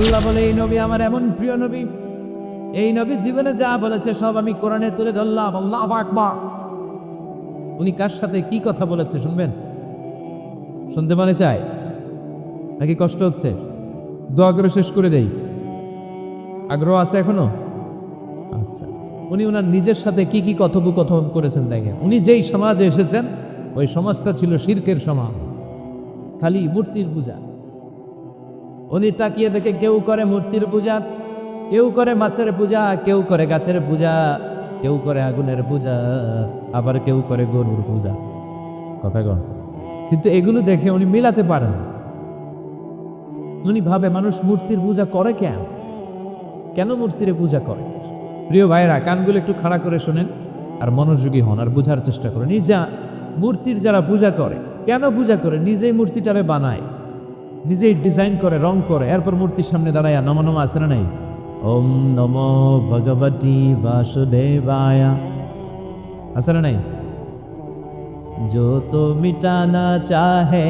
আল্লাহ বলে এই নবী আমার এমন প্রিয় নবী, এই নবী জীবনে যা বলেছে সব আমি কোরআনে তুলে ধরলাম। আল্লাহু আকবার। উনি কার সাথে কি কথা বলেছে শুনবেন? শুনতে মনে চায় নাকি কষ্ট হচ্ছে? দোয়া করে শেষ করে দেই, আগ্রহ আছে এখনো? আচ্ছা, উনি ওনার নিজের সাথে কি কি কথোপকথন করেছেন দেখেন। উনি যেই সমাজে এসেছেন ওই সমাজটা ছিল শিরকের সমাজ, খালি মূর্তির পূজা। উনি তাকিয়ে দেখে কেউ করে মূর্তির পূজা, কেউ করে মাছের পূজা, কেউ করে গাছের পূজা, কেউ করে আগুনের পূজা, আবার কেউ করে গরুর পূজা। কথা কন। কিন্তু এগুলো দেখে উনি মিলাতে পারেন। উনি ভাবে মানুষ মূর্তির পূজা করে কেন, কেন মূর্তির পূজা করে? প্রিয় ভাইরা, কানগুলো একটু খাড়া করে শোনেন আর মনোযোগী হন আর বুঝার চেষ্টা করেন। এই যা মূর্তির যারা পূজা করে, কেন পূজা করে? নিজেই মূর্তিটারে বানায়, নিজেই ডিজাইন করে, রং করে, এরপর মূর্তির সামনে দাঁড়ায় নমো নমো আছে না নাই? ওম নমো ভগবতী বাসুদেবায়া আছে না নাই? जो तो मिटाना चाहे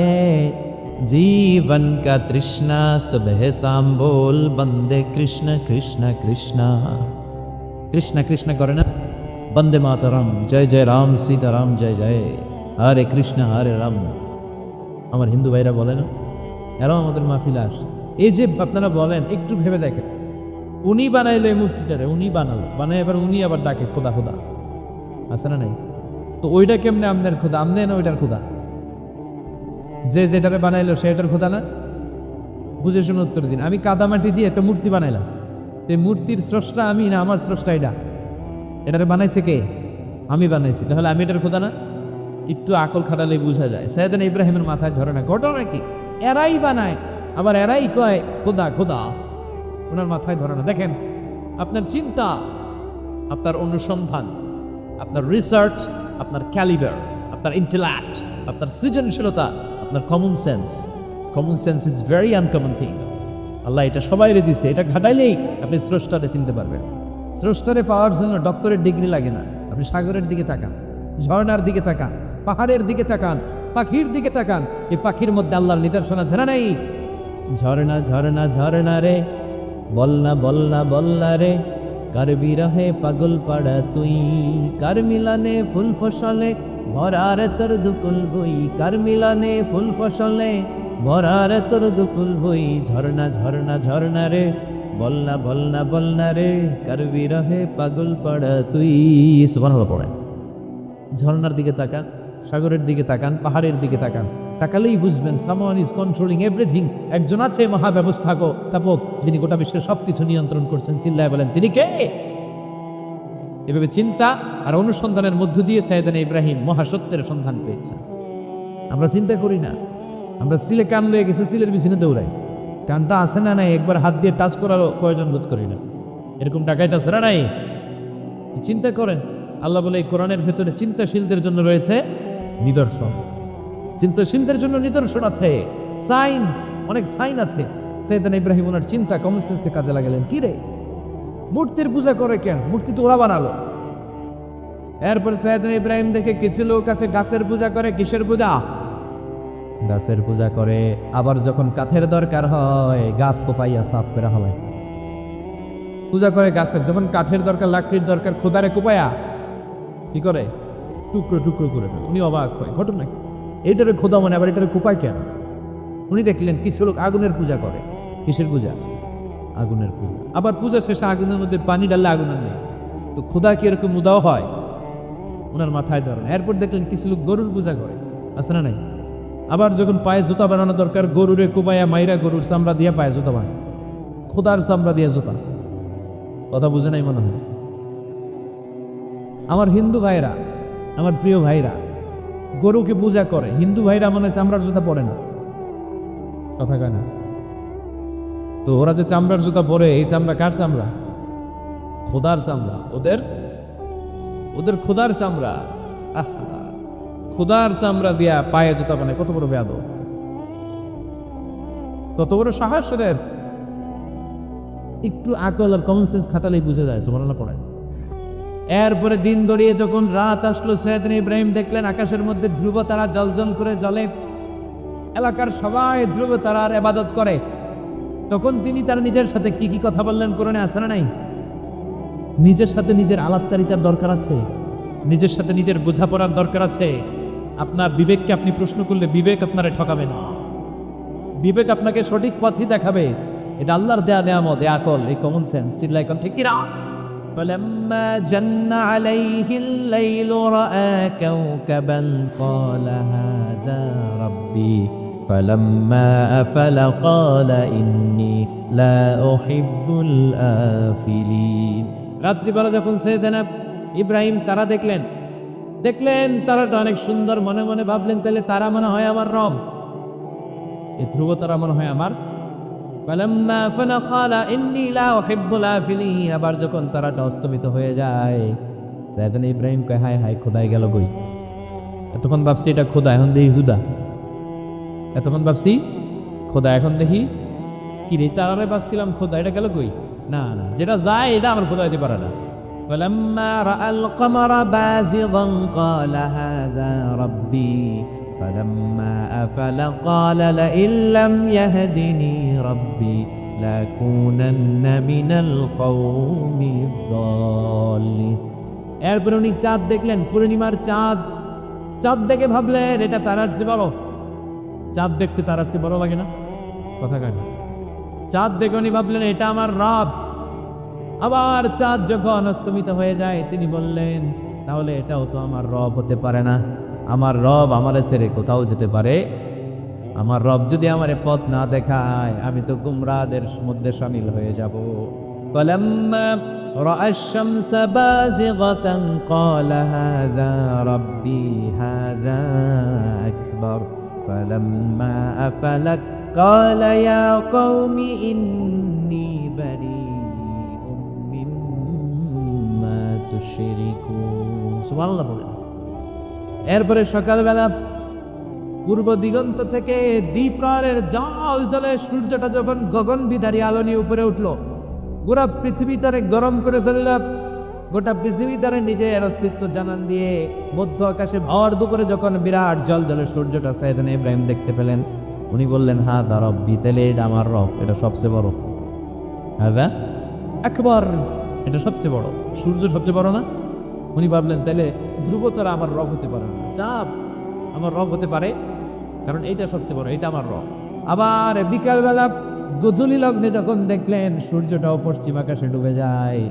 जीवन का तृष्णा, सुबह शाम बोल बंदे कृष्ण कृष्ण कृष्ण। कृष्ण कृष्ण करे ना, बंदे मातरम, जय जय राम सीताराम जय जय, हरे कृष्ण हरे राम। আমার হিন্দু ভাইরা বলে না, এরাও আমাদের মাহফিলে আসে। এই যে আপনারা বলেন, একটু ভেবে দেখেন, উনি বানাইলো এই মূর্তিটারে, উনি বানালো, বানায় এবার উনি আবার ডাকে খোদা খোদা, আছে না নাই? তো ওইটা কেমনে আমনের খোদা? আমনে না ওইটার খোদা? যে যেটারে বানাইলো সেটার খোদা না? বুঝে শুনে উত্তর দিন। আমি কাদামাটি দিয়ে একটা মূর্তি বানাইলাম, এই মূর্তির স্রষ্টা আমি না আমার স্রষ্টা এটা? এটারে বানাইছে কে? আমি বানাইছি, তাহলে আমি এটার খোদা না? একটু আকল খাটালে বোঝা যায়। সাইয়েদনা ইব্রাহিমের মাথায় ধরে না, ঘটনা কি? এরাই বানায় আবার এরাই কয় খোদা খোদা, ওনার মাথায় ধরে না। দেখেন, আপনার চিন্তা, আপনার অনুসন্ধান, আপনার রিসার্চ, আপনার ক্যালিবার, আপনার ইন্টেলেক্ট, আপনার সৃজনশীলতা, আপনার common sense. Common sense is very uncommon thing. আল্লাহ এটা সবাইরে দিছে, এটা ঘাটাইলেই আপনি স্রষ্টারে চিনতে পারবেন। স্রষ্টারে পাওয়ার জন্য ডক্টরের ডিগ্রি লাগে না। আপনি সাগরের দিকে তাকান, ঝর্ণার দিকে তাকান, পাহাড়ের দিকে তাকান, পাখির দিকে তাকান। এই পাখির মধ্যে আল্লাহর নিদর্শন আছে না নাই? ঝর্ণা ঝর্ণা ঝর্ণা রে, বলনা বলনা বলনা রে, কার বিরহে পাগল পাড়া তুই, কার মিলানে ফুল ফসলে ভরার তোর দুকুল বই, কার মিলানে ফুল ফসলে ভরার তোর দুকুল বই। ঝর্ণা ঝর্ণা ঝর্ণা রে, বলনা বলনা বলনা রে, কার বিরহে পাগল পাড়া তুই। সুবহানাল্লাহ পড়ে। ঝর্ণার দিকে তাকান, সাগরের দিকে তাকান, পাহাড়ের দিকে তাকান, তাকালেই বুঝবেন সামওয়ান ইজ কন্ট্রোলিং এভরিথিং। একজন আছে মহাব্যবস্থাপক, যিনি গোটা বিশ্বের সবকিছু নিয়ন্ত্রণ করছেন। চিল্লায় বলেন তিনি কে? এভাবে চিন্তা আর অনুসন্ধানের মধ্য দিয়ে সাইয়েদনা ইব্রাহিম মহাসত্যের সন্ধান পেয়েছেন। আমরা চিন্তা করি না, আমরা সিলে কান লয়ে গেছে, সিলের পিছনে দৌড়াই। কানটা আছে না নাই একবার হাত দিয়ে টাচ করারও প্রয়োজন বোধ করি না। এরকম টাকাইটা আছে না নাই? চিন্তা করেন। আল্লাহ বলে এই কোরআনের ভেতরে চিন্তাশীলদের জন্য রয়েছে নিদর্শন। চিন্তাশীলদের জন্য নিদর্শন আছে, সাইন, অনেক সাইন আছে। সাইয়েদনা ইব্রাহিম ওনার চিন্তা কমন সেন্সকে কাজে লাগালেন। কি রে, মূর্তির পূজা করে কেন? মূর্তি তো ওরা বানালো। এরপর সাইয়েদনা ইব্রাহিম দেখে কিছু লোক আছে গাছের পূজা করে। কিসের পূজা? গাছের পূজা করে। আবার যখন কাঠের দরকার হয় গাছ কোপাইয়া সাফ করে হয় পূজা করে গাছের। যখন কাঠের দরকার, লাকড়ির দরকার, খোদারে কোপায়া কি করে? টুকরো টুকরো করে ফেলে। উনি অবাক হয়, ঘটনা কি? এইটারে খোদা মানে আবার এটারে কোপায় কেন? উনি দেখলেন কিছু লোক আগুনের পূজা করে। কিসের পূজা? আগুনের পূজা। আবার পূজা শেষে আগুনের মধ্যে পানি ডাললে আগুন নেই, তো খোদা কি এরকম উদাও হয়? ওনার মাথায় ধরেন। এরপর দেখলেন কিছু লোক গরুর পূজা করে, আছে না নাই? আবার যখন পায়ে জুতা বানানো দরকার, গরুরে কোপায়া মাইরা গরুর চামড়া দিয়ে পায়ে জুতা বানায়, খোদার চামড়া দিয়ে জুতা। কথা বুঝে নাই মনে হয়? আমার হিন্দু ভাইরা, আমার প্রিয় ভাইরা, গরুকে পূজা করে। হিন্দু ভাইরা মনে হয় চামড়ার জুতা পরে না। কথা কয় না? তো ওরা যে চামড়ার জুতা পরে, এই চামড়া কার চামড়া? খোদার চামড়া। ওদের খোদার চামড়া। আহা, খোদার চামড়া দিয়া পায়ে জুতা বানায়। কত বড় বেয়াদব, কত বড় সাহস ওদের! একটু আকল আর কমন সেন্স খাটালেই বুঝে যায়। সুবহানাল্লাহ পড়ে। এরপরে দিন গড়িয়ে যখন রাত আসলো, সাইয়েদনা ইব্রাহিম দেখলেন আকাশের মধ্যে ধ্রুব তারা জ্বলজ্বল করে জ্বলে। এলাকার সবাই ধ্রুব তারার ইবাদত করে। তখন তিনি তার নিজের সাথে কি কি কথা বললেন কোরআনে আছে না নাই? নিজের সাথে নিজের আলাপচারিতার দরকার আছে, নিজের সাথে নিজের বোঝাপড়ার দরকার আছে। আপনার বিবেককে আপনি প্রশ্ন করলে বিবেক আপনারে ঠকাবে না, বিবেক আপনাকে সঠিক পথই দেখাবে। এটা আল্লাহর দেয়া নেয়ামত, এই আকল, এই কমন সেন্স, চিল্লাইকন ঠিক কিনা? فلما جن عليه الليل رأى كوكبا قال هذا ربي فلما أفل قال إني لا أحب الآفلين। রাত্রিবেলা যখন সাইয়েদনা ইব্রাহিম তারা দেখলেন তারাটা অনেক সুন্দর, মনে মনে ভাবলেন তাহলে তারা মনে হয় আমার রব, এই ধ্রুব তারা মনে হয় আমার। ফালাম্মা আফালা ক্বালা ইন্নী লা উহিব্বুল আফিলিন। আবার যখন তারাটা অস্তমিত হয়ে যায়, সাইয়েদনা ইব্রাহিম কয় হায় হায়, খোদাই গেল কই। এতক্ষণ ভাবছি এটা খোদা, এখন দেখি হুদা। এতক্ষণ ভাবছি খোদা, এখন দেখি কি রে, তারারে ভাবছিলাম খোদা, এটা গেল কই। না না, যেটা যায় এটা আমার খোদা হতে পারে না। فلما رأى القمر بازغا قال هذا ربي فلما أفل قال لئن لم يهدني ربي لأكونن من القوم الضالين। এরপর উনি চাঁদ দেখলেন, পূর্ণিমার চাঁদ। চাঁদ দেখে ভাবলেন এটা তারার চেয়ে বড়। চাঁদ দেখতে তারার চেয়ে বড় লাগে না? কথা কাজ। চাঁদ দেখে উনি ভাবলেন এটা আমার রব। আবার চাঁদ যখন অস্তমিত হয়ে যায়, তিনি বললেন তাহলে এটাও তো আমার রব হতে পারে না। আমার রব আমারে ছেড়ে কোথাও যেতে পারে? আমার রব যদি আমারে পথ না দেখায়, আমি তো গুমরাহদের মধ্যে শামিল হয়ে যাব। ফালাম্মা রাআ আশ-শামস বাযিগাতান ক্বালা হাযা রাব্বি হাযা আকবার ফালাম্মা আফালাত ক্বালা ইয়া কওমি ইন্নী বারীউম মিম্মা তুশরিকুন। সুবহানাল্লাহ বলেন। এরপরে সকালবেলা পূর্ব দিগন্ত থেকে দ্বীপ্রায়ের জল জলে সূর্যটা যখন গগন বিদারী আলো নিয়ে উপরে উঠল, গোটা পৃথিবী তারে গরম করে ফেলল। গোটা পৃথিবী তারে নিজের অস্তিত্ব জানান দিয়ে মধ্য আকাশে ভর দুপুরে যখন বিরাট জল জলে সূর্যটা সাইয়েদনা ইব্রাহিম দেখতে পেলেন, উনি বললেন হাযা রব্বি, তাহলে এটা আমার রব, এটা সবচেয়ে বড়। হাযা আকবার, এটা সবচেয়ে বড়। সূর্য সবচেয়ে বড় না? উনি ভাবলেন তাহলে ধ্রুব তারা আমার রব হতে পারে না, চাঁদ আমার রব হতে পারে, কারণ এইটা সবচেয়ে বড়, এটা আমার রব। আবার বিকালবেলা গোধূলি লগ্নে যখন দেখলেন সূর্যটাও পশ্চিম আকাশে ডুবে যায়,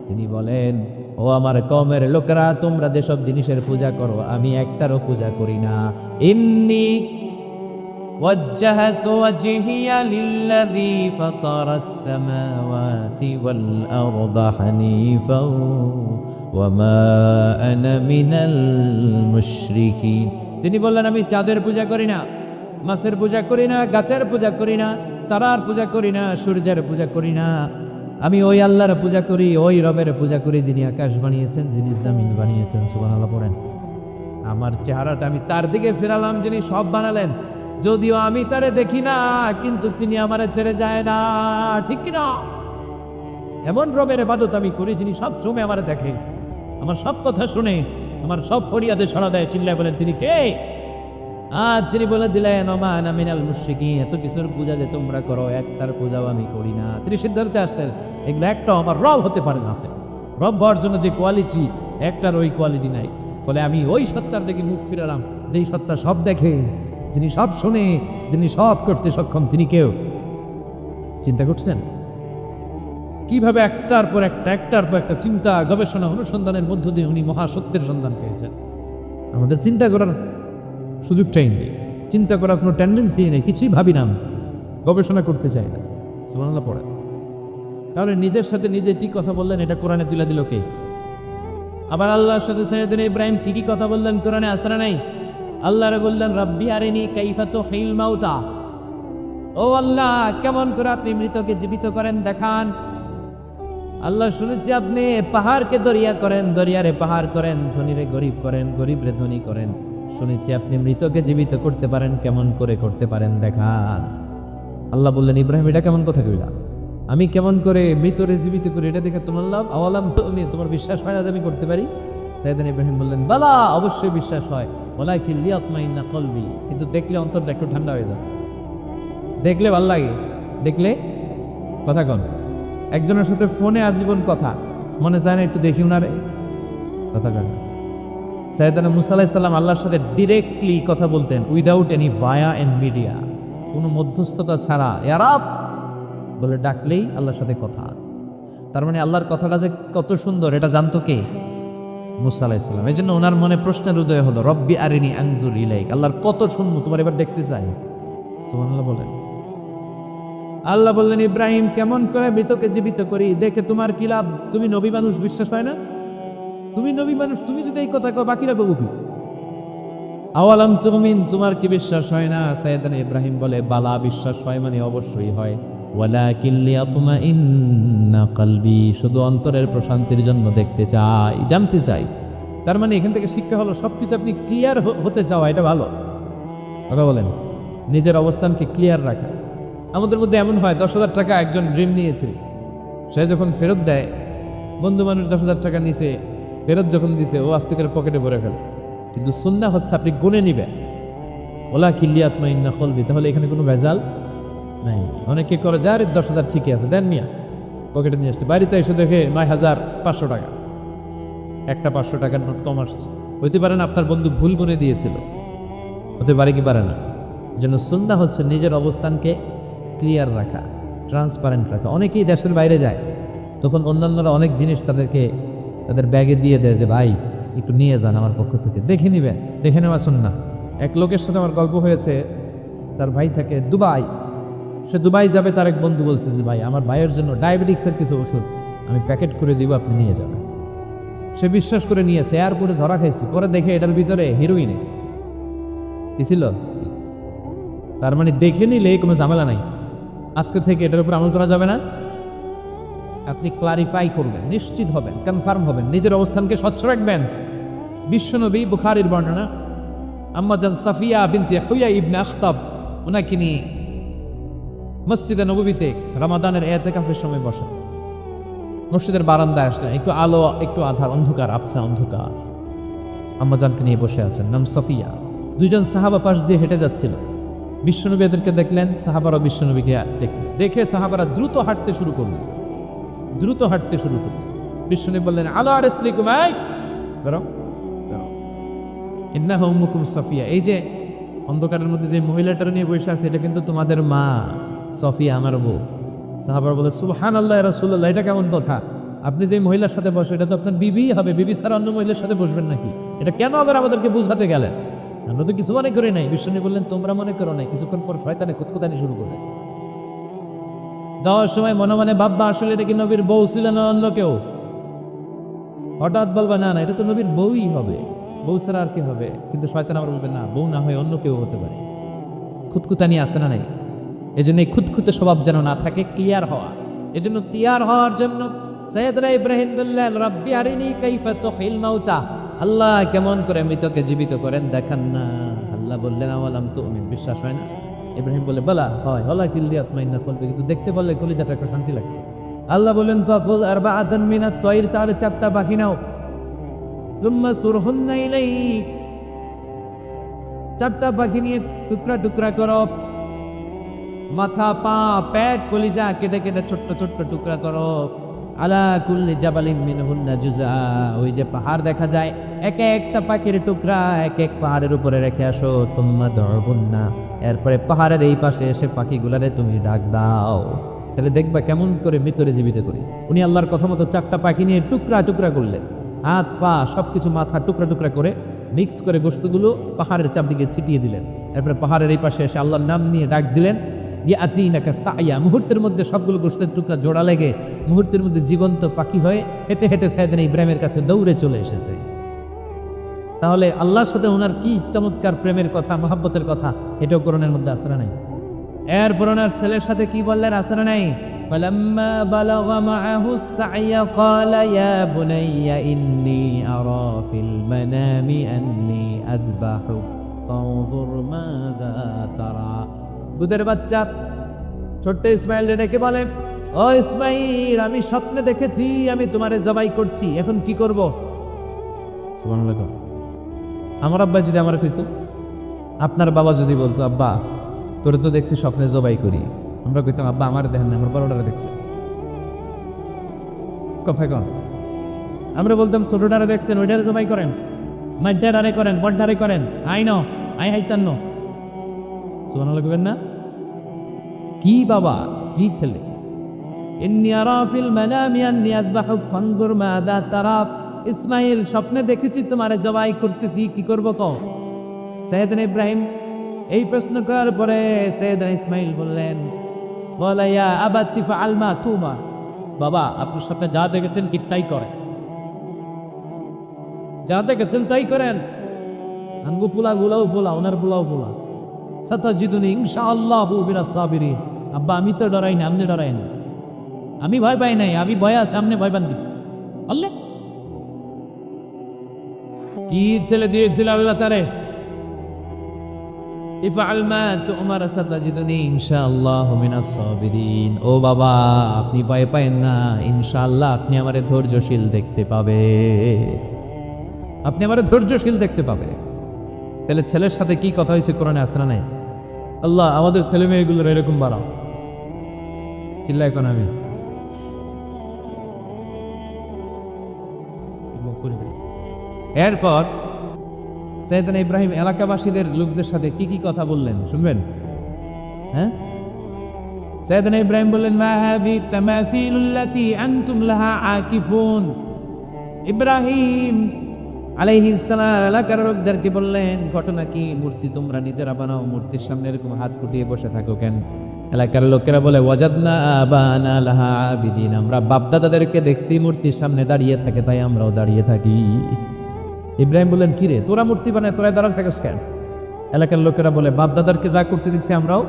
তিনি বলেন ও আমার কওমের লোকেরা, তোমরা যেসব জিনিসের পূজা করো আমি একটারও পূজা করি না। ইন্নী ওয়াজ্জাহাতু ওয়াজহিয়া লিল্লাযী ফাতারাস সামাওয়াতি ওয়াল আরদা হানিফাও ওয়ামা আনা মিনাল মুশরিকিন। তিনি বললেন আমি চাঁদের পূজা করি না, মাছের পূজা করি না, গাছের পূজা করি না, তারার পূজা করি না, সূর্যের পূজা করি না। আমি ওই আল্লাহর পূজা করি, ওই রবের পূজা করি যিনি আকাশ বানিয়েছেন, যিনি জমিন বানিয়েছেন। সুবহানাল্লাহ পড়েন। আমার চেহারাটা আমি তার দিকে ফেরালাম যিনি সব বানালেন, যদিও আমি তারে দেখি না, কিন্তু তিনি আমারে ছেড়ে যায় না। ঠিক কিনা? এমন রবের ইবাদত আমি করি যিনি সব সময় আমারে দেখে, আমার সব কথা শুনে, আমার সব ফরিয়াদে সাড়া দেয়। চিল্লায় বলেন তিনি কে? তিনি বলে দিলেন ওমা আনা মিনাল মুশরিকিন, এত কিছুর পূজা যে তোমরা করো একটার পূজাও আমি করি না। তিনি সিদ্ধান্তে আসলেন এগুলো একটাও আমার রব হতে পারে না। রব হওয়ার জন্য যে কোয়ালিটি, একটার ওই কোয়ালিটি নাই। ফলে আমি ওই সত্তার দিকে মুখ ফিরালাম যেই সত্তা সব দেখে, যিনি সব শুনে, যিনি সব করতে সক্ষম। তিনি কেউ চিন্তা করছেন কিভাবে একটার পর একটা চিন্তা, গবেষণা, অনুসন্ধানের মধ্য দিয়ে উনি মহাসত্যের সন্ধান পেয়েছেন। আমাদের চিন্তা করার সুযোগটাই নেই, চিন্তা করার কোনো টেন্ডেন্সি নেই, কিছুই ভাবি না, গবেষণা করতে চাই না। সুবহানাল্লাহ পড়ে। তাহলে নিজের সাথে নিজে কি কথা বললেন এটা কোরআনে তুলে দিল কে? আবার আল্লাহর সাথে সাইয়েদনা ইব্রাহিম কি কথা বললেন কোরআনে আসরা নাই? আল্লাহরে বললেন রাব্বি আরিনি কাইফা তুহিল মাউতা, ও আল্লাহ কেমন করে আপনি মৃতকে জীবিত করেন দেখান। আল্লাহ শুনেছি আপনি পাহাড়কে দরিয়া করেন, দরিয়ারে পাহাড় করেন, ধনীরে গরিব করেন, গরিবরে ধনী করেন। শুনেছি আপনি মৃতকে জীবিত করতে পারেন, কেমন করে করতে পারেন দেখান। আল্লাহ বললেন ইব্রাহিম এটা কেমন কথা কইলা? আমি কেমন করে মৃতরে জীবিত করি এটা দেখে তোমার লাভ আওয়ালাম, তুমি তোমার বিশ্বাস হয় না যে আমি করতে পারি? সাইয়েদনা ইব্রাহিম বললেন বালা, অবশ্যই বিশ্বাস হয়, ওয়ালাকিন লিয়াতমাইন্না কলবি, কিন্তু দেখলে অন্তরটা একটু ঠান্ডা হয়ে যায়। দেখলে ভালো লাগে, দেখলে কথা কন, একজনের সাথে ফোনে আজীবন কথা, মনে চায় না একটু দেখি উনারে? কথা কন। সাইয়েদানা মুসা আলাইহিস সালাম আল্লাহর সাথে ডিরেক্টলি কথা বলতেন, without any via and media, কোনো মধ্যস্থতা ছাড়া ইয়া রাব বলে ডাকলেই আল্লাহর সাথে কথা। তার মানে আল্লাহর কথাটা যে কত সুন্দর এটা জানতো কে? মুসা আলাইহিস সালাম। এই জন্য ওনার মনে প্রশ্নের উদয় হলো, রব্বি আরিনি আনজুর ইলাইক, আল্লাহর কত সুন্দর, তোমার এবার দেখতে চাই। সুবহানাল্লাহ বলেন। আল্লাহ বললেন, ইব্রাহিম কেমন করে মৃতকে জীবিত করি, দেখে তোমার কি লাভ? তুমি নবী মানুষ, বিশ্বাস হয় না? তুমি নবী মানুষ, তুমি যদি এই কথা কও বাকিরা বলবো কি? আওয়ালাম তুমিন, তোমার কি বিশ্বাস হয় না? সাইয়েদানা ইব্রাহিম বলে, বালা, বিশ্বাস হয়, মানে অবশ্যই হয়। ওয়ালাকিন লিয়াতমাইন্না কলবি, শুধু অন্তরের প্রশান্তির জন্য দেখতে চাই, জানতে চাই। তার মানে এখান থেকে শিক্ষা হলো, সবকিছু আপনি ক্লিয়ার হতে চাওয়া, এটা ভালো। কথা বলেন, নিজের অবস্থানকে ক্লিয়ার রাখা। আমাদের মধ্যে এমন হয়, 10,000 টাকা একজন ঋণ নিয়েছে, সে যখন ফেরত দেয়, বন্ধু মানুষ 10,000 টাকা নিছে, ফেরত যখন দিছে ও আস্তে করে পকেটে ভরে ফেলে। কিন্তু সুন্নাহ হচ্ছে আপনি গুনে নিবেন, ওয়ালাকিন লিয়াতমাইন্না কলবি, তাহলে এখানে কোনো ভেজাল নাই। অনেকে করে যার 10,000 ঠিকই আছে, দেন মিয়া, পকেটে নিয়ে আসছে, বাড়িতে এসে দেখে 9,500 টাকা, একটা 500 টাকার নোট কম আসছে। হইতে পারে না আপনার বন্ধু ভুল গুনে দিয়েছিল, হতে পারে কি পারে না। যেন সুন্নাহ হচ্ছে নিজের অবস্থানকে ক্লিয়ার রাখা, ট্রান্সপারেন্ট রাখা। অনেকেই দেশের বাইরে যায়, তখন অন্যান্যরা অনেক জিনিস তাদের ব্যাগে দিয়ে দেয় যে ভাই একটু নিয়ে যান আমার পক্ষ থেকে, দেখে নিবেন, দেখে নেওয়া সুন্নাহ। এক লোকের সাথে আমার গল্প হয়েছে, তার ভাই থাকে দুবাই, সে দুবাই যাবে, তার এক বন্ধু বলছে যে ভাই আমার ভাইয়ের জন্য ডায়াবেটিক্সের কিছু ওষুধ আমি প্যাকেট করে দিব, আপনি নিয়ে যাবেন। সে বিশ্বাস করে নিয়েছে, এয়ারপোর্টে ধরা খাইছি, পরে দেখে এটার ভিতরে হিরোইনে কি ছিল। তার মানে দেখে নিলে কোনো ঝামেলা নাই, আজকে থেকে এটার উপর আমল করা যাবে না। আপনি ক্লারিফাই করবেন, নিশ্চিত হবেন, কনফার্ম হবেন, নিজের অবস্থানকে স্বচ্ছ রাখবেন। বিশ্বনবী, বুখারীর বর্ণনা, আম্মাজান সাফিয়া বিনতে হুয়াই ইবনে আখতাব, ওনাকে নিয়ে মসজিদে নববীতে রমাদানের ইতিকাফের সময় বসা, মসজিদের বারান্দায় আসলেন, একটু আলো একটু আধার, অন্ধকার, আবছা অন্ধকার, আম্মাজানকে নিয়ে বসে আছেন, নাম সাফিয়া। দুইজন সাহাবা পাশ দিয়ে হেঁটে যাচ্ছিল, বিশ্বনবী এদেরকে দেখলেন, সাহাবারাও বিশ্বনবীকে দেখে সাহাবারা দ্রুত হাঁটতে শুরু করলেন, দ্রুত হাঁটতে শুরু করলেন। বিশ্বনবী বললেন, আলা আরসলিকুম, আই বেরো বেরো, ইন্নাহা উম্মুকুম সাফিয়া, এই যে অন্ধকারের মধ্যে যে মহিলাটার নিয়ে বসে আছে এটা কিন্তু তোমাদের মা সফিয়া, আমার বউ। সাহাবারা বলে, সুবহানাল্লাহ ইয়া রাসূলুল্লাহ, এটা কেমন কথা? আপনি যে মহিলার সাথে বসে এটা তো আপনার বিবি হবে, বিবি ছাড়া অন্য মহিলার সাথে বসবেন নাকি? এটা কেন আবার আমাদেরকে বুঝাতে গেলেন? আমরা তো কিছু মনে করি নাই। বিশ্বনবী বললেন, তোমরা মনে করো নাই। কিছুক্ষণ পর শয়তানে কুতকুতানি শুরু করলে। যাওয়ার সময় মনে মনে ভাববা, আসলে এটা কি নবীর বউ ছিল না অন্য কেউ? হঠাৎ বলবা, না না, এটা তো নবীর বউই হবে, বউ ছাড়া আর কি হবে? কিন্তু শয়তান আবার বলবে, না, বউ না হয় অন্য কেউ হতে পারে। খুঁতখুতানি আছে না নাই? এই জন্য এই খুঁতখুতে স্বভাব যেন না থাকে, ক্লিয়ার হওয়া। এই জন্য ক্লিয়ার হওয়ার জন্য সাইয়েদনা ইব্রাহিম বললেন, রব্বি আরিনি কাইফা তুহিল মাউতা, আল্লাহ কেমন করে মৃতকে জীবিত করেন দেখান না। আল্লাহ বললেন, আওয়ালাম তুমিন, বিশ্বাস হয় না? ইব্রাহিম বলে, বলা হয়, ওয়ালাকিন লিয়াতমাইন্না কলবি, কিন্তু দেখতে বললে কলিজাটা একটু শান্তি লাগতো। আল্লাহ বললেন, ফাকুল আরবাআতান মিনাত তায়র, তাহলে 4টা পাখি নাও, সুম্মা সুরহুন্না ইলাইক, 4টা পাখি নিয়ে টুকরা টুকরা করো, মাথা, পা, পেট, কলিজা কেটে কেটে ছোট্ট ছোট্ট টুকরা করো। আলা কুল্লি জাবালিন মিনহুন্না জুজা, ওই যে পাহাড় দেখা যায়, এক একটা পাখির টুকরা এক এক পাহাড়ের উপরে রেখে আসো। সুম্মা দুবুন্না, এরপরে পাহাড়ের এই পাশে এসে পাখিগুলারে তুমি ডাক দাও, তাহলে দেখবা কেমন করে মৃতরে জীবিত করি। উনি আল্লাহর কথা মতো 4টা পাখি নিয়ে টুকরা টুকরা করলেন, হাত পা সবকিছু, মাথা টুকরা টুকরা করে মিক্স করে গোশতগুলো পাহাড়ের চারদিকে ছিটিয়ে দিলেন। এরপরে পাহাড়ের এই পাশে এসে আল্লাহর নাম নিয়ে ডাক দিলেন, ইয়াতিনাকা সাইয়া, মুহূর্তের মধ্যে সবগুলো গোশতের টুকরা জোড়া লেগে মুহূর্তের মধ্যে জীবন্ত পাখি হয়ে হেঁটে হেঁটে সাইয়েদনা ইব্রাহিমের কাছে দৌড়ে চলে এসেছে। তাহলে আল্লাহর সাথে ওনার কি চমৎকার প্রেমের কথা, মহব্বতের কথা, এটাও কোরআনের মধ্যে আসরা নাই। এরপর ওনার ছেলের সাথে কি বললেন, আসরা নাই? ফালাম্মা বালাগা মাআহু সাইয়া ক্বালা ইয়া বুনাইয়া ইন্নী আরা ফিল মানামি আন্নী আযবাহুক ফানজুর মাযা তারা। দুধের বাচ্চা ছোট্ট ইসমাইল ডেকে বলে, ও ইসমাইল, আমি স্বপ্নে দেখেছি আমি তোমারে জবাই করছি, এখন কি করব? সুবহানাল্লাহ। আমার আব্বা যদি আমার কইতো, আপনার বাবা যদি বলতো, আব্বা তোরে তো দেখছি স্বপ্নে জবাই করি, আমরা কইতাম আব্বা আমার দেখেন না, আমার বড়টারে দেখছে। কথায় কন আমরা বলতাম ছোটটারে দেখছেন, ওইটারে জবাই করেন, মাইটারে করেন, বড়টারে করেন, আই ন আই হাইতান্ন। সুবহানাল্লাহ কইবেন না? কি বাবা, কি ছেলে! ইন্নী আরা ফিল মানামি আন্নী আযবাহুক ফানজুর মাযা তারা। ইসমাইল, স্বপ্নে দেখেছি তোমারে জবাই করতেছি, কি করব কও? সাইয়েদনা ইব্রাহিম এই প্রশ্ন করার পরে সাইয়েদনা ইসমাইল বললেন, ক্বালা ইয়া আবাতি ফাআল মা তুমা। বাবা, আপনি স্বপ্নে যা দেখেছেন কি তাই করেন, যা দেখেছেন তাই করেন। আনগো পোলা গুলাও পোলা, ওনার পোলাও পোলা। সাতাজিদুনি ইনশাআল্লাহু মিনাস সাবিরিন। আব্বা, আমি তো ডরাই না, আপনি ডরাই না। আমি ভয় পাই নাই, আমি ভয় আছে, আপনি ভয় পান দিন। আল্লাহ কি ছেলে দিয়েছিল আল্লাহ তারে। ইফআল মা তুমার সাতাজিদুনি ইনশাআল্লাহু মিনাস সাবিরিন। ও বাবা, আপনি ভয় পায়েন না, ইনশাআল্লাহ আপনি আমারে ধৈর্যশীল দেখতে পাবে, আপনি আমারে ধৈর্যশীল দেখতে পাবে। তাহলে ছেলের সাথে কি কথা হয়েছে কোরআনে আছে না নাই? আল্লাহ আমাদের ছেলে মেয়েগুলোর এরকম বাড়াও। চিল্লায় কোন আমি এরপর সাইয়েদনা ইব্রাহিম এলাকাবাসীদের লোকদের সাথে কি কি কথা বললেন শুনবেন? হ্যাঁ, সাইয়েদনা ইব্রাহিম বললেন, মা হাযি তামাসিলুল্লাতী আনতুম লাহা আকিফুন। ইব্রাহিম আলাইহিস সালাম এলাকার লোকদেরকে বললেন, ঘটনা কি? মূর্তি তোমরা নিজেরা বানাও, মূর্তির সামনে এরকম হাত কুটিয়ে বসে থাকো কেন? এলাকার লোকেরা বলে, ওয়াজাদনা আবানা লাহা আবিদিন। আমরা বাপদাদাদেরকে দেখছি মূর্তির সামনে দাঁড়িয়ে থাকে, তাই আমরাও দাঁড়িয়ে থাকি। ইব্রাহিম বললেন, কি রে, তোরা মূর্তি বানায় তোরা দাঁড়াতে থাকিস কেন? এলাকার লোকেরা বলে, বাপদাদারকে যা করতে দেখছি আমরাও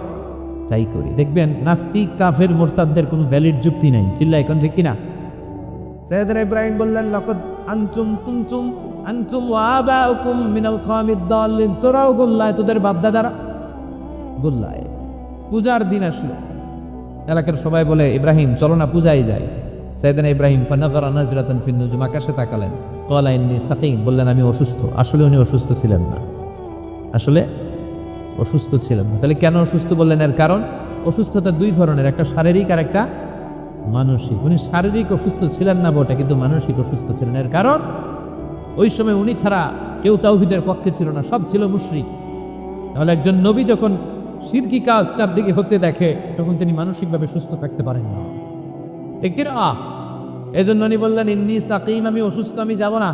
তাই করি। দেখবেন নাস্তিক কাফের মুরতাদদের কোনো ভ্যালিড যুক্তি নাই। চিল্লা এখন ঠিক কিনা? সাইয়েদনা ইব্রাহিম বললেন, লাকাদ আনতুম কুনতুম আনতুম ওয়া আবাউকুম মিনাল কওমিদ দাল্লিন। তোরাও গোল্লায়, তোদের বাপদাদারা গোল্লায়। পূজার দিন আসলো, এলাকার সবাই বলে, ইব্রাহিম চলো না পূজায় যায়। সাইয়েদনা ইব্রাহিম ফানাযারা নাজরাতান ফিন নুজুম, আকাশে তাকালেন। ক্বালা ইন্নী সাকিম, বললেন আমি অসুস্থ। আসলে উনি অসুস্থ ছিলেন না, আসলে অসুস্থ ছিলেন না। তাহলে কেন অসুস্থ বললেন? এর কারণ অসুস্থতা দুই ধরনের, একটা শারীরিক আর একটা মানসিক। উনি শারীরিক অসুস্থ ছিলেন না বটে, কিন্তু মানসিক অসুস্থ ছিলেন। এর কারণ ওই সময় উনি ছাড়া কেউ তাওহীদের পক্ষে ছিল না, সব ছিল মুশরিক। তাহলে একজন নবী যখন শিরকি কাজ চারদিকে হতে দেখে, তখন তিনি মানসিকভাবে সুস্থ থাকতে পারেন না। ঠিক কিনা? এজন্য উনি বললেন, ইন্নী সাকিম, আমি অসুস্থ, আমি যাব না।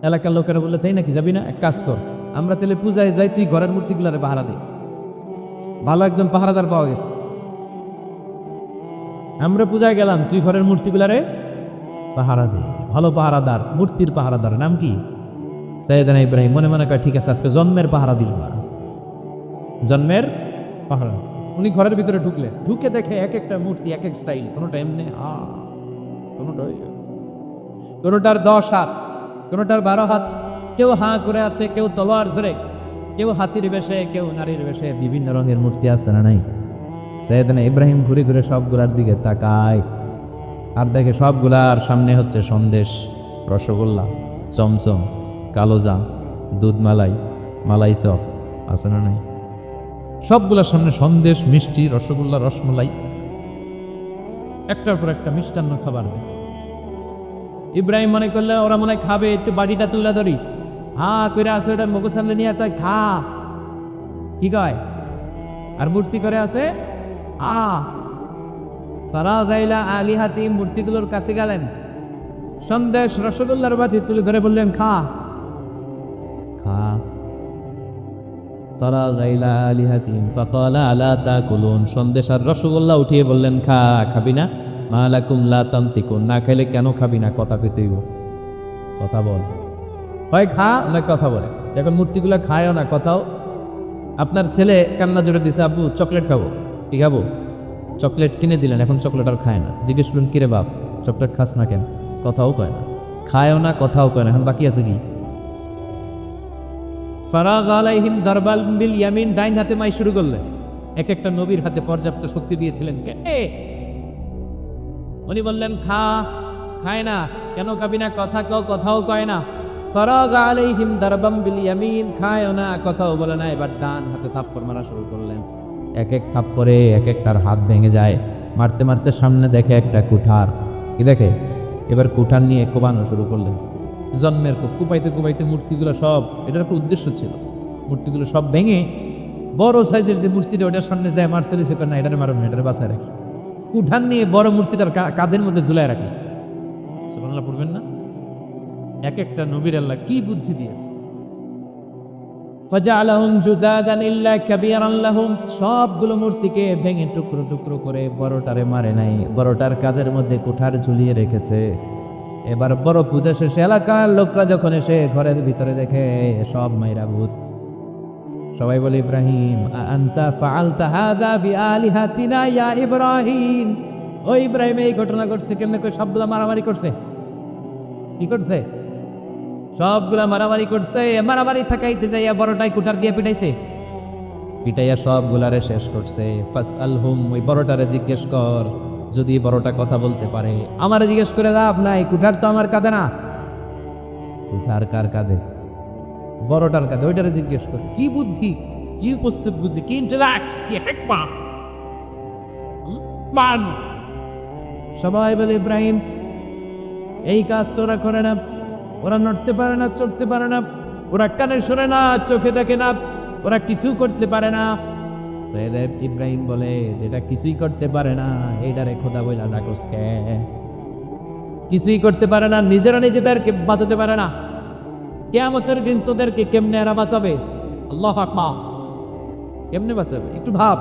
এলাকার লোকেরা বললে, তাই নাকি, যাবি না? এক কাজ কর, আমরা তাহলে পূজায় যাই, তুই ঘরের মূর্তিগুলারে পাহারা দে। ভালো একজন পাহারাদার পাওয়া গেছে, আমরা পূজায় গেলাম, তুই ঘরের মূর্তিগুলারে পাহারা দে। ভালো পাহারাদার, মূর্তির পাহারাদার নাম কি? সাইয়েদনা ইব্রাহিম মনে মনে কয়, ঠিক আছে, আজকে জন্মের পাহারা দিল না, জন্মের পাহারা। উনি ঘরের ভিতরে ঢুকলে, ঢুকে দেখে এক একটা মূর্তি এক এক স্টাইল, কোনোটা এমনি কোনোটার 10 হাত, কোনোটার 12 হাত, কেউ হাঁ করে আছে, কেউ তলোয়ার ধরে, কেউ হাতির বেশে, কেউ নারীর বেশে, বিভিন্ন রঙের মূর্তি আছে না নাই? সাইয়েদনা ইব্রাহিম ঘুরে ঘুরে সবগুলার দিকে তাকায়, আর দেখে সবগুলার সামনে হচ্ছে সন্দেশ, রসগোল্লা, চমচম, কালোজাম, দুধ মালাই, মালাই চপ আছে না নাই? সবগুলার সামনে সন্দেশ, মিষ্টি, রসগোল্লা, রসমালাই, একটার পর একটা মিষ্টান্ন খাবার। ইব্রাহিম মনে করলেন ওরা মনে খাবে, একটু বাড়িটা তুলে ধরি, হ্যাঁ করে আছে, ওটার মুখ সামনে নিয়ে তুই খা। কি কয়? আর মূর্তি করে আছে ফারাযাইলা আলিহাতি, মূর্তিগুলোর কাছে গেলেন, সন্দেশ রসগোল্লার বাটি তুলে ধরে বললেন, খা খা। ফারাযাইলা আলিহাতি ফাকালা আলা তাকুলুন, সন্দেশ আর রসগোল্লা উঠিয়ে বললেন, খা, খাবি না? মা লাকুম লা তানতিকুন, না খাইলে কেন খাবি না? কথা পেতেইব, কথা বল, হয় খা না কথা বলে। এখন মূর্তিগুলা খায়ও না, কথাও। আপনার ছেলে কান্না জোরে দিছে, আব্বু চকলেট খাবো। কি খাবো? চকলেট কিনে দিলেন, এখন চকলেট আর খায় না। জিজ্ঞেস করলেন, কিরে বাপ চকলেট খাস না কেন? কথাও কয় না, খায়ও না, কথাও কয় না। এখন বাকি আছে কি? ফারাগ আলাইহিম দারবাল বিল ইয়ামিন, ডাইন হাতে মাই শুরু করলেন। এক একটা নবীর হাতে পর্যাপ্ত শক্তি দিয়েছিলেন কে? উনি বললেন, খা, খায় না। কেন খাবি না? কথা কও, কথাও কয় না। ফারাগ আলাইহিম দারবাম বিল ইয়ামিন, খায়ও না, কথাও বলে না। এবার ডান হাতে থাপ্পড় মারা শুরু করলেন। এক এক থাপ্পড়ে এক একটার হাত ভেঙে যায়। মারতে মারতে সামনে দেখে একটা কুঠার, কি দেখে? এবার কুঠার নিয়ে কোবানো শুরু করলেন। জন্মের কুপাইতে কুপাইতে মূর্তিগুলো সব, এটার একটা উদ্দেশ্য ছিল, মূর্তিগুলো সব ভেঙে বড় সাইজের যে মূর্তিটা ওটার সামনে যায় মারতে দিয়েছে, না এটারে মারো না, এটারে বাঁচায় রাখি। কুঠার নিয়ে বড় মূর্তিটার কাঁধের মধ্যে ঝুলায় রাখি। সুবহানাল্লাহ পড়বেন না? এক একটা নবীর আল্লাহ কি বুদ্ধি দিয়েছে। ফাজআলাহুম জুজাদান ইল্লা কাবীরান লাহুম, সবগুলো মূর্তিকে ভেঙে টুকরো টুকরো করে বড়টারে মারে নাই, বড়টার কাঁধের মধ্যে কুঠার ঝুলিয়ে রেখেছে। এবার বড় পূজা শেষে এলাকার লোকরা যখন এসে ঘরের ভিতরে দেখে সব মাইরা ভূত। সবাই বলে, ইব্রাহিম আনতা ফাআলতা হাযা বিআলিহাতিনা ইয়া ইব্রাহিম, ও ইব্রাহিম এই ঘটনা ঘটছে কেমনে? কই সবগুলা মারামারি করছে। কি করছে? সবগুলা মারামারি করছে। মারামারি থাকাইতে যাইয়া বড়টাই কুঠার দিয়ে পিটাইছে, পিটাইয়া সবগুলারে শেষ করছে। ফাসআলহুম, ওই বড়টারে জিজ্ঞেস কর, যদি বড়টা কথা বলতে পারে। আমারে জিজ্ঞেস করে লাভ নাই, কুঠার তো আমার কাঁধে না। কুঠার কার কাঁধে? বড়টার কাঁধে। ওইটারে জিজ্ঞেস কর। কি বুদ্ধি, কি উপস্থিত বুদ্ধি, কি ইন্টেলেক্ট, কি হিকমা। মান সবাই বলে, ইব্রাহিম এই কাজ তো ওরা করে না, ওরা নড়তে পারে না, চড়তে পারে না, ওরা কানে শোনে না, চোখে দেখে না, ওরা কিছু করতে পারে না। ইব্রাহিম বলে, যেটা কিছুই করতে পারে না এইটারে খোদা বইলা ডাকস কে? কিছুই করতে পারে না, নিজেরা নিজেদেরকে বাঁচাতে পারে না, কিয়ামতের দিন তোদেরকে কেমনে এরা বাঁচাবে? আল্লাহু আকবার, কেমনে বাঁচাবে একটু ভাব।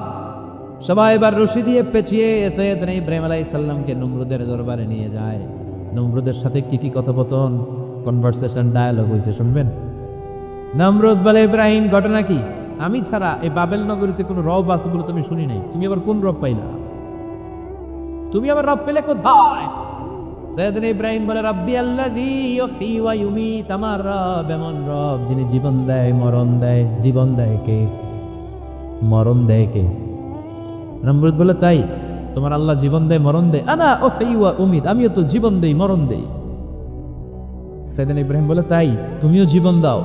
সবাই এবার রশি দিয়ে পেঁচিয়ে সাইয়েদনা ইব্রাহিম আলাইহিস সালামকে নমরুদের দরবারে নিয়ে যায়। নমরুদের সাথে কি কি কথোপকথন, কনভারসেশন, ডায়ালগ হয়েছে শুনবেন। নমরুদ বলে, ইব্রাহিম ঘটনা কি? আমি ছাড়া এই বাবেল নগরীতে কোনো রব আছে বলে তুমি শুনি নাই। তুমি আবার কোন রব পাইলা? তুমি আবার রব পেলে কোথায়? সাইয়েদনা ইব্রাহিম বলে, রাব্বি আল্লাযী ইউহয়ী ওয়া ইউমীত, আমার রব এমন রব যিনি জীবন দেয় মরণ দেয়। জীবন দেয় কে? মরণ দেয় কে? নমরুদ বলে, তাই তোমার আল্লাহ জীবন দেয় মরণ দেয়? আনা উহয়ী ওয়া উমীত, আমিও তো জীবন দেই মরণ দেই। সাইয়েদনা ইব্রাহিম বলে, তাই তুমিও জীবন দাও,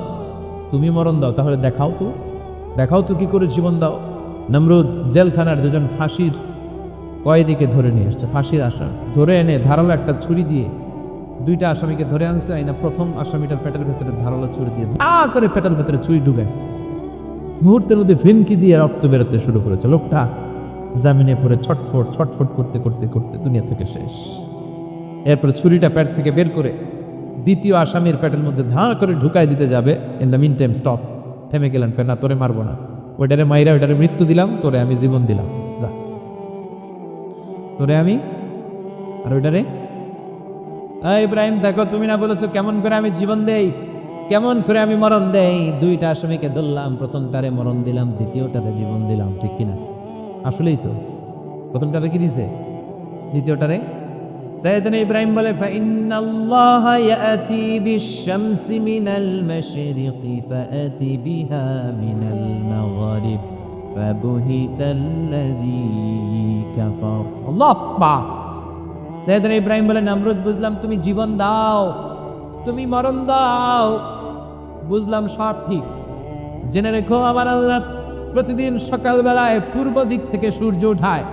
তুমি মরণ দাও, তাহলে দেখাও তো, দেখাও তো কি করে জীবন দাও। নমরুদ জেলখানার দুজন ফাঁসির কয়েদিকে ধরে নিয়ে আসছে, ফাঁসির আসামি ধরে এনে ধারালো একটা ছুরি দিয়ে দুইটা আসামিকে ধরে আনছে। আইনা প্রথম আসামিটার পেটের ভেতরে ধারালো ছুরি দিয়ে করে পেটের ভেতরে ছুরি ঢুকে মুহূর্তের মধ্যে ফিনকি দিয়ে রক্ত বেরোতে শুরু করেছে। লোকটা জামিনে পড়ে ছটফট ছটফট করতে করতে করতে দুনিয়া থেকে শেষ। এরপরে ছুরিটা পেট থেকে বের করে দ্বিতীয় আসামির পেটের মধ্যে ধাঁ করে ঢুকাই দিতে যাবে। In the mean time stop, থেমে গেলেন, না তোরে মারবো না, ওইটারে মাইরা ওইটারে মৃত্যু দিলাম, তোরে আমি জীবন দিলাম, যা তোরে আমি আর ওইটারে। ইব্রাহিম দেখো, তুমি না বলেছো কেমন করে আমি জীবন দেই, কেমন করে আমি মরণ দেই। দুইটা আসামিকে ধরলাম, প্রথমটারে মরণ দিলাম, দ্বিতীয়টারে জীবন দিলাম, ঠিক কিনা? আসলেই তো প্রথমটারে কি দিছে, দ্বিতীয়টারে। সাইয়েদনা ইব্রাহিম বলে, ফাইন্নাল্লাহা ইয়াতি বিশ-শামসি মিনাল মাশরিকি ফাআতি বিহা মিনাল মাগরিব ফাবুহিতাল্লাযী কাফার। আল্লাহু আকবার। সাইয়েদনা ইব্রাহিম বলে, নমরুদ বুঝলাম তুমি জীবন দাও, তুমি মরণ দাও, বুঝলাম সব ঠিক। জেনে রেখো আমার আল্লাহ প্রতিদিন সকালবেলায় পূর্ব দিক থেকে সূর্য ওঠায়।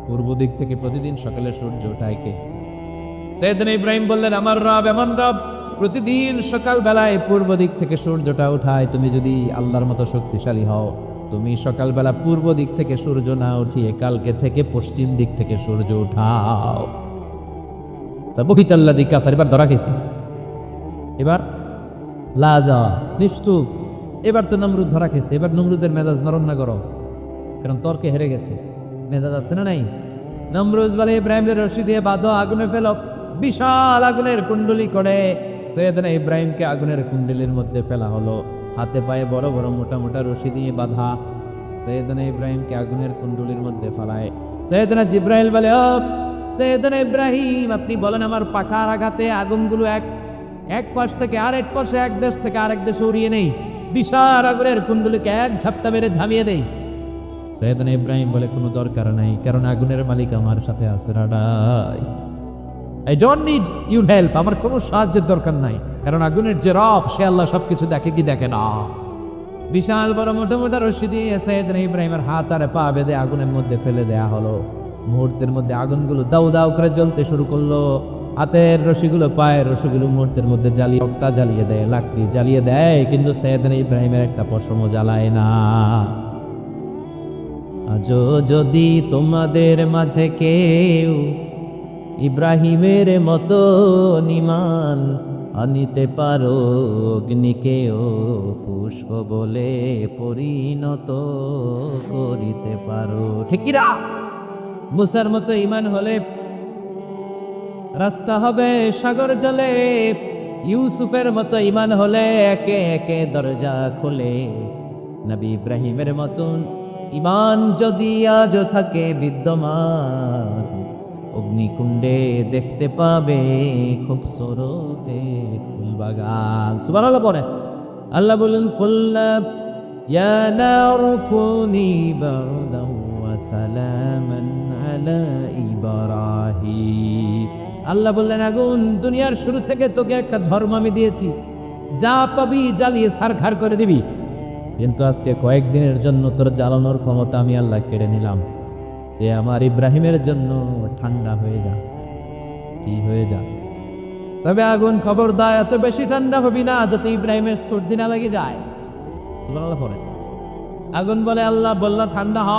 পূর্ব দিক থেকে প্রতিদিন সকালে সূর্য ওঠায় কে? সাইয়েদনা ইব্রাহিম বললেন, আমার রব এমন রব প্রতিদিন সকালবেলায় পূর্ব দিক থেকে সূর্যটা ওঠায়। তুমি যদি আল্লাহর মতো শক্তিশালী হও, তুমি সকালবেলা পূর্ব দিক থেকে সূর্য না উঠিয়ে কালকে থেকে পশ্চিম দিক থেকে সূর্য উঠাও। ফাবুহিতাল্লাযী কাফার। এবার ধরা খেয়েছি, এবার লাজা নিশ্চুপ। এবার তো নমরুদ ধরা খেয়েছে। এবার নমরুদের মেজাজ নরম না গরম? কারণ তর্কে হেরে গেছে, মেজাজ আছে না নাই? নমরুদ বলে, ইব্রাহিমের রশি দিয়ে বাঁধো, আগুনে ফেলো। বিশাল আগুনের কুণ্ডলি করে সাইয়েদনা ইব্রাহিমকে আগুনের কুণ্ডলির মধ্যে ফেলা হলো। হাতে পায়ে বড় বড় মোটা মোটা রশি দিয়ে বাঁধা সাইয়েদনা ইব্রাহিমকে আগুনের কুণ্ডলির মধ্যে ফেলায়। সাইয়েদনা জিব্রাইল বলে, ও সাইয়েদনা ইব্রাহিম, আপনি বলেন আমার পাখার আঘাতে আগুনগুলো এক পাশ থেকে আরেক পাশে, এক দেশ থেকে আরেক দেশে উড়িয়ে নেই, বিশাল আগুনের কুণ্ডলিকে এক ঝাপটা মেরে থামিয়ে দেই। সাইয়েদনা ইব্রাহিম বলে, কোনো দরকার নাই, কারণ আগুনের মালিক আমার সাথে আছে। I don't need your help, আমার কোনো সাহায্যের দরকার নাই, কারণ আগুনের যে রব সে আল্লাহ সবকিছু দেখে কি দেখে না? বিশাল বড় মোটা মোটা রশি দিয়ে সাইয়েদনা ইব্রাহিমের হাত আর পা বেঁধে আগুনের মধ্যে ফেলে দেয়া হলো। মুহূর্তের মধ্যে আগুনগুলো দাউ দাউ করে জ্বলতে শুরু করলো। হাতের রশিগুলো পায়ের রশিগুলো মুহূর্তের মধ্যে জ্বালিয়ে রক্তা জ্বালিয়ে দেয়, লাকড়ি জ্বালিয়ে দেয়, কিন্তু সাইয়েদনা ইব্রাহিমের একটা পশমও জ্বালায় না। আজও যদি তোমাদের মাঝে কেউ ইব্রাহিমের মতো ঈমান আনিতে পারো, অগ্নিকেও পুষ্প বলে পরিণত করিতে পারো। ঠিক কি না? মুসার মতো ঈমান হলে রাস্তা হবে সাগর জলে, ইউসুফের মতো ঈমান হলে একে একে দরজা খোলে। নবী ইব্রাহিমের মতন ঈমান যদি আজ থাকে বিদ্যমান, অগ্নিকুণ্ডে দেখতে পাবে খুবসুরতে ফুলবাগান। সুবহানাল্লাহ পড়ে আল্লাহ বলেন, কুল্লা ইয়া নারু কুনি বারদান ওয়া সালামান আলা ইব্রাহিম। আল্লাহ বললেন, আগুন, দুনিয়ার শুরু থেকে তোকে একটা ধর্ম আমি দিয়েছি, যা পাবি জ্বালিয়ে ছারখার করে দিবি, কিন্তু আজকে কয়েকদিনের জন্য তোর জ্বালানোর ক্ষমতা আমি আল্লাহ কেড়ে নিলাম। যে আমার ইব্রাহিমের জন্য ঠান্ডা হয়ে যা। কি হয়ে যা? তবে আগুন খবরদার এত বেশি ঠান্ডা হবি না যাতে ইব্রাহিমের সর্দি না লেগে যায়। সুবহানাল্লাহ পড়ে আগুন বলে, আল্লাহ বললা ঠান্ডা হ,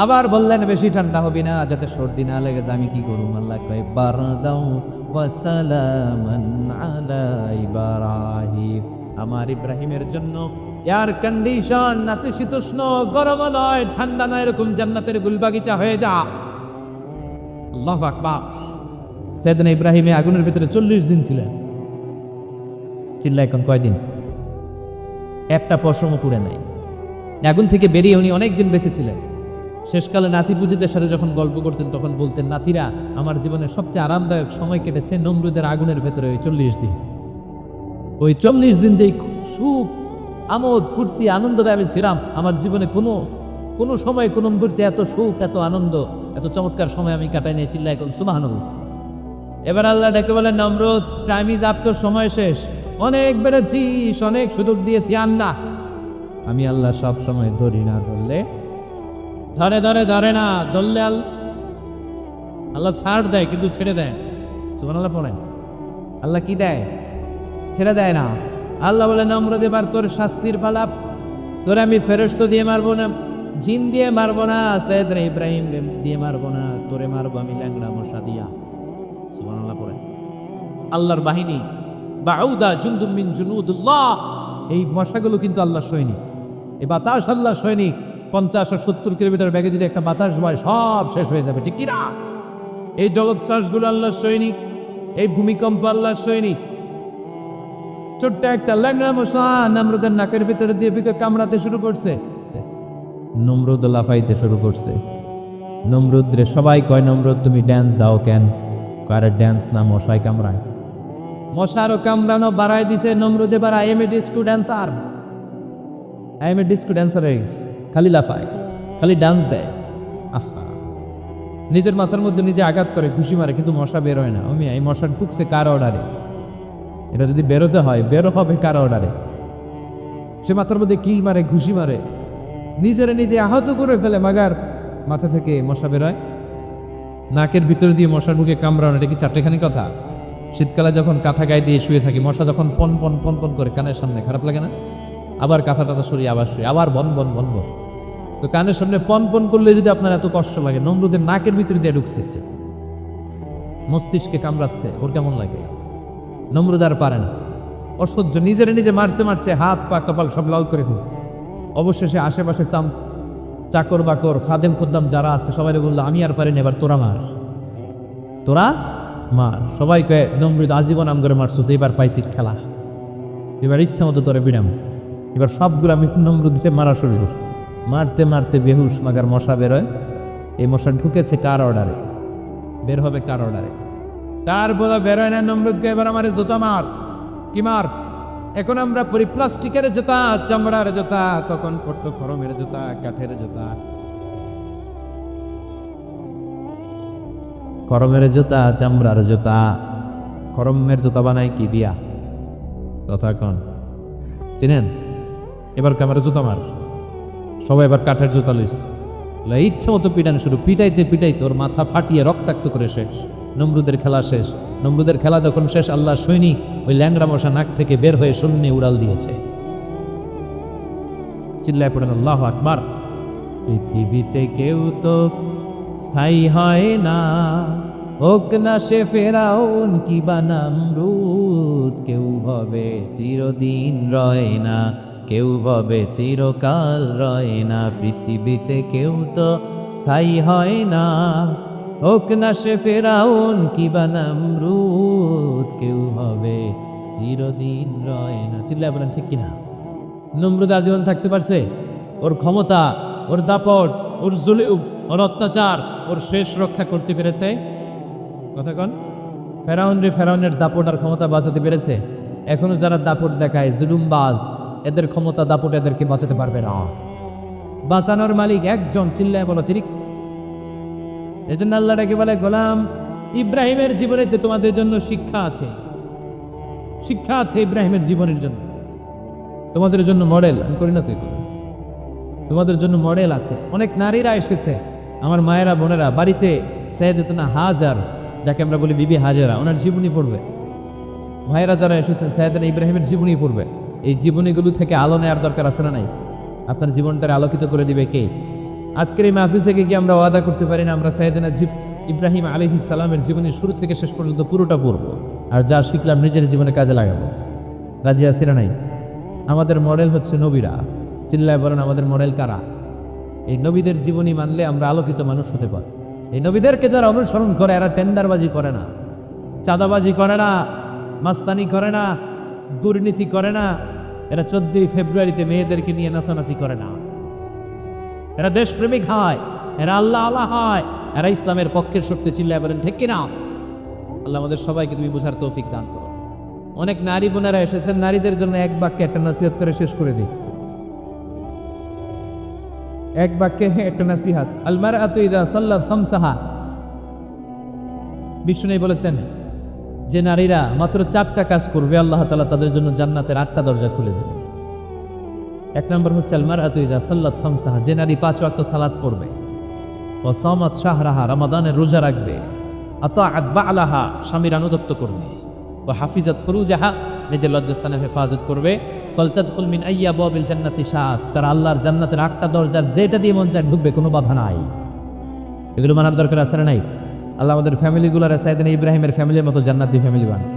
আবার বললেন বেশি ঠান্ডা হবি না যাতে সর্দি না লেগে যায়। আমি কি করুম? আল্লাহ কয়, বারদাও ওয়া সালামান আলা ইব্রাহিম। আমার ইব্রাহিমের জন্য এয়ার কন্ডিশন, নাতিশীতোষ্ণ, গরম নয়, ঠান্ডা নয়, এরকম জান্নাতের গুলবাগিচা হয়ে যা। আল্লাহু আকবার। সাইয়েদনা ইব্রাহিম আগুনের ভিতরে 40 দিন ছিলেন। চিল্লা এখন কয়দিন? একটা পশমও পুড়ে নাই। আগুন থেকে বেরিয়ে উনি অনেক দিন বেঁচে ছিলেন। শেষকালে নাতি পুজিদের সাথে যখন গল্প করতেন তখন বলতেন, নাতিরা, আমার জীবনের সবচেয়ে আরামদায়ক সময় কেটেছে নমরুদের আগুনের ভেতরে ওই 40 দিন। ওই 40 দিন যেই সুখ, আমোদ, ফুর্তি, আনন্দটা আমি ছিলাম, আমার জীবনে কোনো সময় কোনো মুহূর্তে এত সুখ, এত আনন্দ, এত চমৎকার সময় আমি কাটাই নিয়ে। চিল্লা এখন সুবহানাল্লাহ। এবার আল্লাহ ডেকে বলেন, নমরুদ, টাইম ইজ আপ, তোর সময় শেষ, অনেক বেড়েছিস, অনেক সুযোগ দিয়েছি, আর না। আমি আল্লাহ সব সময় ধরি না, ধরলে ধরে না, ধরলে আল্লাহ ছাড় দেয়, কিন্তু ছেড়ে দেয়। সুবহানাল্লাহ পড়েন। আল্লাহ কি দেয়? ছেড়ে দেয় না। আল্লাহ বলে, নমরুদ, এবার তোর শাস্তির পালা। তোরে আমি ফেরেশতা দিয়ে মারবো না, জিন দিয়ে মারবো না, সাইয়েদনা ইব্রাহিম দিয়ে মারবো না, তোরে মারবো আমি ল্যাংড়া মশা দিয়া। সুবহানাল্লাহ পড়ে। আল্লাহর বাহিনী, বাউদা জুনদুম মিন জুনুদুল্লাহ, এই মশাগুলো কিন্তু আল্লাহর সৈনিক। এই বাতাস আল্লাহর সৈনিক। 50 আর 70 কিলোমিটার বেগে যদি একটা বাতাস বয়, সব শেষ হয়ে যাবে। ঠিক কি না? এই জলোচ্ছ্বাসগুলো আল্লাহর সৈনিক, এই ভূমিকম্প আল্লাহর সৈনিক। ছোট্ট একটা ল্যাংড়া মশা নমরুদের নাকের ভিতরে দিয়ে কামড়াতে শুরু করছে। নমরুদ লাফাইতে শুরু করছে। নমরুদ রে সবাই কয়, নমরুদ তুমি ড্যান্স দাও কেন? কারে ড্যান্স না, মশাই কামড়ায়। মশারও কামড়ানো বাড়াই দিছে নমরুদ। এবার I M A disco dancer, খালি লাফায়, খালি ডান্স দেয়। আহা, নিজের মাথার মধ্যে নিজে আঘাত করে, ঘুষি মারে, কিন্তু মশা বের হয় না। আমি এই মশা ঢুকছে কার অর্ডারে? এটা যদি বেরোতে হয়, বেরো হবে কার অর্ডারে? সে মাথার মধ্যে কিল মারে, ঘুষি মারে, নিজে আহত করে ফেলে, মাগার মাথা থেকে মশা বেরোয়। নাকের ভিতর দিয়ে মশা ঢুকে কামড়ানো, এটা কি চারটেখানি কথা? শীতকালে যখন কাঁথা গায়ে দিয়ে শুয়ে থাকি, মশা যখন পন পন পন পন করে কানের সামনে, খারাপ লাগে না? আবার কাঁথা টাথা সরিয়ে আবার শুয়ে, আবার বন বন বন বন। তো কানের সামনে পন পন করলে যদি আপনার এত কষ্ট লাগে, নমরুদের নাকের ভিতরে দিয়ে ঢুকছে, মস্তিষ্কে কামড়াচ্ছে, ওর কেমন লাগে? নমরুদ আর পারে না, অসহ্য। নিজে মারতে মারতে হাত পা কপাল সব লাল করে ফেলছে। অবশেষে আশেপাশে চাকর বাকর, খাদেম খুদ্দাম যারা আছে সবাই বললো, আমি আর পারিনি, এবার তোরা মার, তোরা মার। সবাই কয়ে, নমরুদ আজীবন আম করে মারছিস, এবার পাইছি খেলা, এবার ইচ্ছা মতো তোরে বিরাম। এবার সবগুলো আমি নমরুদকে মারা শুরু করছি। মারতে মারতে বেহুশ, মাগার মশা বেরোয়। এই মশা ঢুকেছে কার অর্ডারে? বের হবে কার অর্ডারে? তার বলা বেরোয় না। নমরুদকে এবার আমার জুতা মার। কি মার? এখন আমরা পরি প্লাস্টিকের জুতা, চামড়ার জুতা, তখন পড়তো খরমের জুতা, কাঠের জুতা। খরমের জুতা, চামড়ার জুতা। খরমের জুতা বানায় কি দিয়া? কথা কন, চিনেন? এবার ক্যামেরা জুতা মার, সবাই এবার কাঠের জুতা লইস, ইচ্ছা মতো পিটান শুরু, পিটাইতে পিটাইতে ওর মাথা ফাটিয়ে রক্তাক্ত করে শেষ। নমরুদের খেলা শেষ। নমরুদের খেলা যখন শেষ, আল্লাহ সৈনিক ওই ল্যাংরা মশা নাক থেকে বের হয়ে শূন্যে উড়াল দিয়েছে। চিল্লায় পড়েন আল্লাহু আকবার। পৃথিবীতে কেউ তো স্থায়ী হয় না, হোক না সে ফেরাউন কিবা নমরুদ, কেউ ভাবে চিরদিন রয় না, কেউ ভাবে চিরকাল রয় না। পৃথিবীতে কেউ তো স্থায়ী হয় না, হোক না সে ফেরাউন কিবা নমরুদ, কেউ ভাবে চিরদিন রয় না। চিল্লায় বলেন ঠিক কিনা? নমরুদ আজীবন থাকতে পারছে? ওর ক্ষমতা, ওর দাপট, ওর জুলুম, ওর অত্যাচার, ওর শেষ রক্ষা করতে পেরেছে? কথা কন। ফেরাউনের দাপট আর ক্ষমতা বাঁচাতে পেরেছে? এখনো যারা দাপট দেখায়, জুলুমবাজ, এদের ক্ষমতা দাপট এদেরকে বাঁচাতে পারবে না। বাঁচানোর মালিক একজন, চিল্লায় বলো চিরিক। এই জন্য আল্লাহ ডেকে বলে, গোলাম ইব্রাহিমের জীবনেতে তোমাদের জন্য শিক্ষা আছে, শিক্ষা আছে ইব্রাহিমের জীবনের জন্য, তোমাদের জন্য মডেল। আমি করি না, তুই করি, তোমাদের জন্য মডেল আছে। অনেক নারীরা এসেছে, আমার মায়েরা বোনেরা, বাড়িতে সাইয়েদাতুনা হাজার, যাকে আমরা বলি বিবি হাজারা, ওনার জীবনী পড়বে। ভাইয়েরা যারা এসেছেন সাইয়েদানা ইব্রাহিমের জীবনী পড়বে। এই জীবনীগুলো থেকে আলো নেওয়ার দরকার আছে না নাই? আপনার জীবনটাকে আলোকিত করে দিবে কে? আজকের এই মাহফিল থেকে কি আমরা ওয়াদা করতে পারি না আমরা সাইয়েদানা ইব্রাহিম আলাইহিস সালামের জীবনী শুরু থেকে শেষ পর্যন্ত পুরোটা পড়ব, আর যা শিখলাম নিজের জীবনে কাজে লাগাবো? রাজি আছি না নাই? আমাদের মডেল হচ্ছে নবীরা। চিল্লায় বলেন আমাদের মডেল কারা? এই নবীদের জীবনী মানলে আমরা আলোকিত মানুষ হতে পারি। এই নবীদেরকে যারা অনুসরণ করে, এরা টেন্ডারবাজি করে না, চাঁদাবাজি করে না, মাস্তানি করে না, দুর্নীতি করে না, এরা 14ই ফেব্রুয়ারিতে মেয়েদেরকে নিয়ে নাচানাচি করে না, এরা দেশপ্রেমিক হয়, এরা আল্লাহ আল্লাহ হয়, এরা ইসলামের পক্ষের শক্তি। চিল্লায় বলেন ঠিক কিনা? আল্লাহ আমাদের সবাইকে তুমি বোঝার তৌফিক দান করো। অনেক নারী বোনেরা এসেছেন, নারীদের জন্য এক বাক্যে একটা নসিহত করে শেষ করে দিই। এক বাক্যে একটা নসিহত, আল মারআতু ইযা সাল্লাত খামসাহা। বিষ্ণু বলেছেন যে নারীরা মাত্র 4টা কাজ করবে, আল্লাহ তাআলা তাদের জন্য জান্নাতের 8টা দরজা খুলে দেবে। এক নম্বর হচ্ছে আল মারআতু ইযা সাল্লাত খামসাহা, যে নারী 5 ওয়াক্ত সালাত পড়বে, ওয়া সামাত শাহরাহা, রমাদানের রোজা রাখবে, আতাআত বা'লাহা, স্বামীর আনুগত্য করবে, ওয়া হাফিজাত ফুরুজাহা, নিজের লজ্জাস্থানের হেফাজত করবে, ফালতাদখুল মিন আইয়াবিল জান্নাতি শাআত, তার আল্লাহর জান্নাতের 8টা দরজার যেটা দিয়ে মন চায় ঢুকবে, কোনো বাধা নাই। এগুলো মানার দরকার আছে না নাই? আল্লাহ আমাদের ফ্যামিলিগুলোর সাইয়েদানা ইব্রাহিমের ফ্যামিলির মতো জান্নাতি ফ্যামিলি বানান।